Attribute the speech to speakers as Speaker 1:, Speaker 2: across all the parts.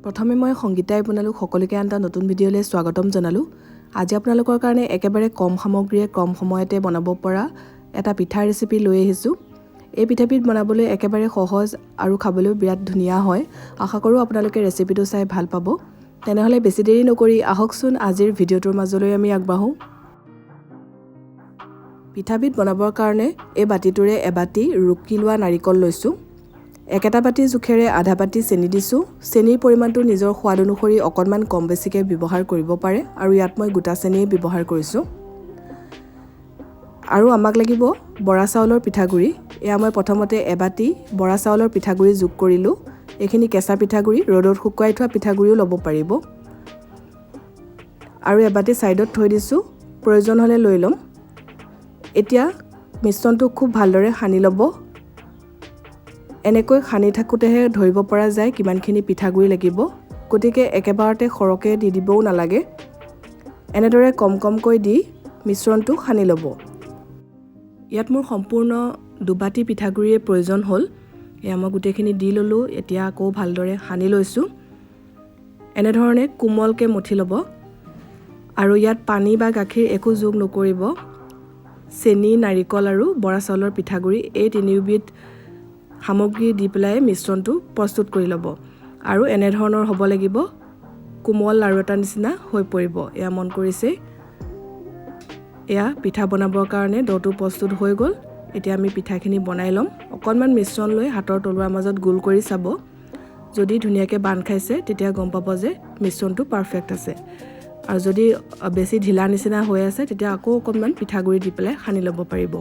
Speaker 1: প্ৰথমে মই সংগীতাই বনালোঁ সকলোকে আনটা নতুন ভিডিঅ'লৈ স্বাগতম জনালোঁ। আজি আপোনালোকৰ কাৰণে একেবাৰে কম সামগ্ৰীয়ে কম সময়তে বনাব পৰা এটা পিঠাৰ ৰেচিপি লৈ আহিছোঁ। এই পিঠাবিধ বনাবলৈ একেবাৰে সহজ আৰু খাবলৈ বিৰাট ধুনীয়া হয়। আশা কৰোঁ আপোনালোকে ৰেচিপিটো চাই ভাল পাব। তেনেহ'লে বেছি দেৰি নকৰি আহকচোন আজিৰ ভিডিঅ'টোৰ মাজলৈ আমি আগবাঢ়োঁ। পিঠাবিধ বনাবৰ কাৰণে এই বাতিটোৰে এবাতি ৰুকি লোৱা নাৰিকল লৈছোঁ। একেটা বাতি জোখেৰে আধা বাতি চেনি দিছোঁ। চেনিৰ পৰিমাণটো নিজৰ সোৱাদ অনুসৰি অকণমান কম বেছিকৈ ব্যৱহাৰ কৰিব পাৰে আৰু ইয়াত মই গোটা চেনিয়ে ব্যৱহাৰ কৰিছোঁ। আৰু আমাক লাগিব বৰা চাউলৰ পিঠাগুড়ি। এয়া মই প্ৰথমতে এবাতি বৰা চাউলৰ পিঠাগুড়ি যোগ কৰিলোঁ। এইখিনি কেঁচা পিঠাগুড়ি, ৰ'দত শুকুৱাই থোৱা পিঠাগুড়িও ল'ব পাৰিব। আৰু এবাতি ছাইডত থৈ দিছোঁ, প্ৰয়োজন হ'লে লৈ ল'ম। এতিয়া মিশ্ৰণটো খুব ভালদৰে সানি ল'ব। এনেকৈ সানি থাকোঁতেহে ধৰিব পৰা যায় কিমানখিনি পিঠাগুড়ি লাগিব, গতিকে একেবাৰতে সৰহকৈ দি দিবও নালাগে। এনেদৰে কম কমকৈ দি মিশ্ৰণটো সানি ল'ব। ইয়াত মোৰ সম্পূৰ্ণ দুবাতি পিঠাগুড়িৰে প্ৰয়োজন হ'ল। এয়া মই গোটেইখিনি দি ল'লোঁ। এতিয়া আকৌ ভালদৰে সানি লৈছোঁ। এনেধৰণে কোমলকৈ মঠি ল'ব আৰু ইয়াত পানী বা গাখীৰ একো যোগ নকৰিব। চেনি, নাৰিকল আৰু বৰা চাউলৰ পিঠাগুড়ি এই তিনিওবিধ সামগ্ৰী দি পেলাই মিশ্ৰণটো প্ৰস্তুত কৰি ল'ব আৰু এনেধৰণৰ হ'ব লাগিব। কোমল লাৰু এটা নিচিনা হৈ পৰিব। এয়া মন কৰিছে। এয়া পিঠা বনাবৰ কাৰণে ড'টো প্ৰস্তুত হৈ গ'ল। এতিয়া আমি পিঠাখিনি বনাই ল'ম। অকণমান মিশ্ৰণ লৈ হাতৰ তলুৱাৰ মাজত গোল কৰি চাব। যদি ধুনীয়াকৈ বান্ধ খাইছে তেতিয়া গম পাব যে মিশ্ৰণটো পাৰফেক্ট আছে। আৰু যদি বেছি ঢিলা নিচিনা হৈ আছে তেতিয়া আকৌ অকণমান পিঠাগুড়ি দি পেলাই সানি ল'ব পাৰিব।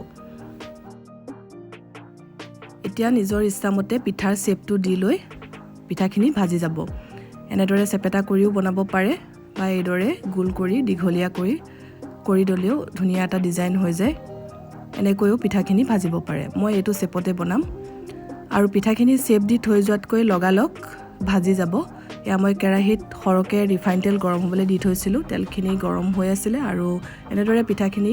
Speaker 1: এতিয়া নিজৰ ইচ্ছামতে পিঠাৰ শ্বেপটো দি লৈ পিঠাখিনি ভাজি যাব। এনেদৰে চেপেটা কৰিও বনাব পাৰে বা এইদৰে গোল কৰি দীঘলীয়া কৰি দিলেও ধুনীয়া এটা ডিজাইন হৈ যায়। এনেকৈও পিঠাখিনি ভাজিব পাৰে। মই এইটো শ্বেপতে বনাম। আৰু পিঠাখিনি শ্বেপ দি থৈ যোৱাতকৈ লগালগ ভাজি যাব। এয়া মই কেৰাহীত সৰহকৈ ৰিফাইন তেল গৰম হ'বলৈ দি থৈছিলোঁ। তেলখিনি গৰম হৈ আছিলে আৰু এনেদৰে পিঠাখিনি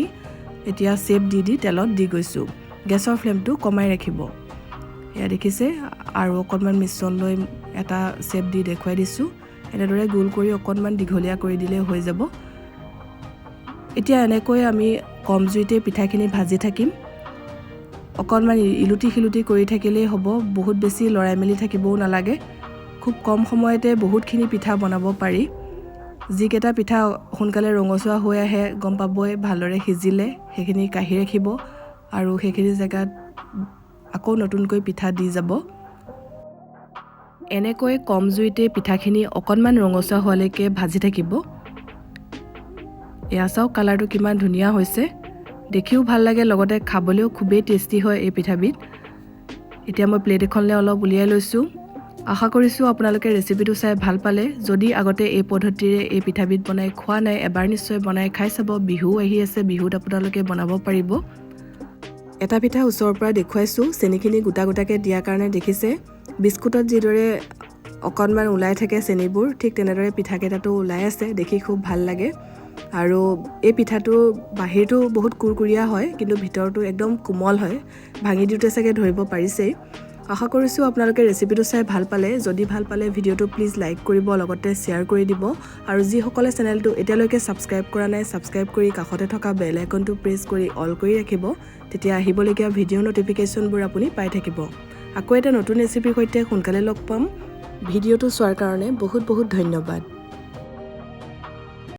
Speaker 1: এতিয়া শ্বেপ দি তেলত দি গৈছোঁ। গেছৰ ফ্লেমটো কমাই ৰাখিব। এয়া দেখিছে, আৰু অকণমান মিশ্ৰণ লৈ এটা শ্বেপ দি দেখুৱাই দিছোঁ। এনেদৰে গোল কৰি অকণমান দীঘলীয়া কৰি দিলে হৈ যাব। এতিয়া এনেকৈ আমি কম জুইতে পিঠাখিনি ভাজি থাকিম। অকণমান ইলুটি শিলুটি কৰি থাকিলেই হ'ব। বহুত বেছি লৰাই মেলি থাকিবও নালাগে। খুব কম সময়তে বহুতখিনি পিঠা বনাব পাৰি। যিকেইটা পিঠা সোনকালে ৰঙচুৱা হৈ আহে গম পাবই ভালদৰে সিজিলে। সেইখিনি কাঢ়ি ৰাখিব আৰু সেইখিনি জেগাত আকৌ নতুনকৈ পিঠা দি যাব। এনেকৈ কম জুইতে পিঠাখিনি অকণমান ৰঙচুৱা হোৱালৈকে ভাজি থাকিব। এয়া চাওক কালাৰটো কিমান ধুনীয়া হৈছে। দেখিও ভাল লাগে, লগতে খাবলৈও খুবেই টেষ্টি হয় এই পিঠাবিধ। এতিয়া মই প্লেট এখনলৈ অলপ উলিয়াই লৈছোঁ। আশা কৰিছোঁ আপোনালোকে ৰেচিপিটো চাই ভাল পালে। যদি আগতে এই পদ্ধতিৰে এই পিঠাবিধ বনাই খোৱা নাই, এবাৰ নিশ্চয় বনাই খাই চাব। বিহু আহি আছে, বিহুত আপোনালোকে বনাব পাৰিব। এটা পিঠা ওচৰৰ পৰা দেখুৱাইছোঁ। চেনিখিনি গোটা গোটাকৈ দিয়াৰ কাৰণে দেখিছে বিস্কুটত যিদৰে অকণমান ওলাই থাকে চেনিবোৰ, ঠিক তেনেদৰে পিঠাকেইটাটো ওলাই আছে। দেখি খুব ভাল লাগে। আৰু এই পিঠাটোৰ বাহিৰটো বহুত কুৰকুৰীয়া হয়, কিন্তু ভিতৰটো একদম কোমল হয়। ভাঙি দিওঁতে চাগে ধৰিব পাৰিছেই। আশা কৰিছোঁ আপোনালোকে ৰেচিপিটো চাই ভাল পালে। যদি ভাল পালে ভিডিঅ'টো প্লিজ লাইক কৰিব, লগতে শ্বেয়াৰ কৰি দিব। আৰু যিসকলে চেনেলটো এতিয়ালৈকে ছাবস্ক্ৰাইব কৰা নাই, ছাবস্ক্ৰাইব কৰি কাষতে থকা বেল আইকনটো প্ৰেছ কৰি অল কৰি ৰাখিব। তেতিয়া আহিবলগীয়া ভিডিঅ' ন'টিফিকেশ্যনবোৰ আপুনি পাই থাকিব। আকৌ এটা নতুন ৰেচিপিৰ সৈতে সোনকালে লগ পাম। ভিডিঅ'টো চোৱাৰ কাৰণে বহুত বহুত ধন্যবাদ।